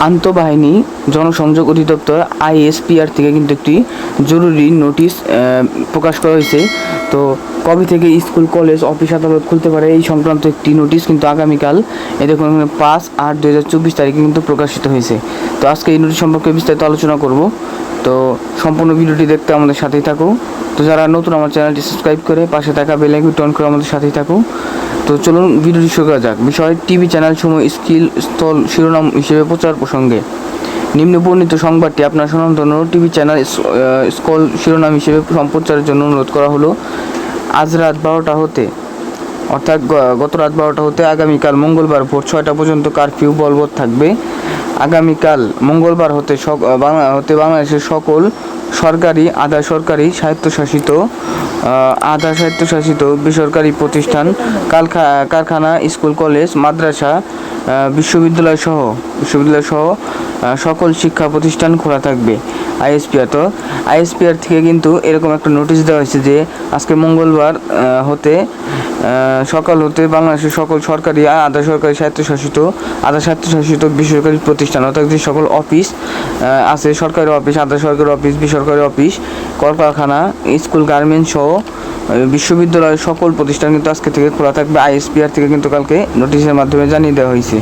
আন্তঃবাহিনী জনসংযোগ অধিদপ্তর আইএসপিআর থেকে কিন্তু একটি জরুরি নোটিশ প্রকাশ করা হয়েছে। তো কবে থেকে স্কুল, কলেজ, অফিস, আদালত খুলতে পারে এই সংক্রান্ত একটি নোটিশ কিন্তু আগামীকাল দেখুন 5/8/2024 তারিখে কিন্তু প্রকাশিত হয়েছে। তো আজকে এই নোটিশ সম্পর্কে বিস্তারিত আলোচনা করব। তো সম্পূর্ণ ভিডিওটি দেখতে আমাদের সাথেই থাকো। তো যারা নতুন আমার চ্যানেলটি সাবস্ক্রাইব করে পাশে থাকা বেল আইকনটি অন করে আমাদের সাথেই থাকো। তো চলুন ভিডিওটি শুরু করা যাক। বিষয় টিভি চ্যানেল সমূহ স্কিল স্থল শিরোনাম হিসেবে প্রচার প্রসঙ্গে নিম্ন বর্ণিত সংবাদটি আপনার শোনার জন্য টিভি চ্যানেল স্কল শিরোনাম হিসেবে সম্প্রচারের জন্য অনুরোধ করা হলো। আজ রাত 12টা হতে অর্থাৎ গত রাত 12টা হতে আগামীকাল মঙ্গলবার ভোর 6টা পর্যন্ত কারফিউ বলবৎ থাকবে। আগামীকাল মঙ্গলবার হতে বাংলাদেশের সকল সরকারি, আধা সরকারি, স্বায়ত্তশাসিত বেসরকারি প্রতিষ্ঠান, কারখানা, স্কুল, কলেজ, মাদ্রাসা, বিশ্ববিদ্যালয় সহ সকল শিক্ষা প্রতিষ্ঠান খোলা থাকবে। আইএসপিআর থেকে কিন্তু এরকম একটা নোটিশ দেওয়া হয়েছে যে আজকে মঙ্গলবার সকাল হতে বাংলাদেশের সকল সরকারি, আধা সরকারি, স্বায়ত্তশাসিত বেসরকারি প্রতিষ্ঠান অর্থাৎ যে সকল অফিস আছে, সরকারি অফিস, আধা সরকারি অফিস, বেসরকারি অফিস, কলকারখানা, স্কুল, গার্মেন্টস সহ বিশ্ববিদ্যালয়ের সকল প্রতিষ্ঠান কিন্তু আজকে থেকে খোলা থাকবে। আইএসপিআর থেকে কিন্তু কালকে নোটিশের মাধ্যমে জানিয়ে দেওয়া হয়েছে।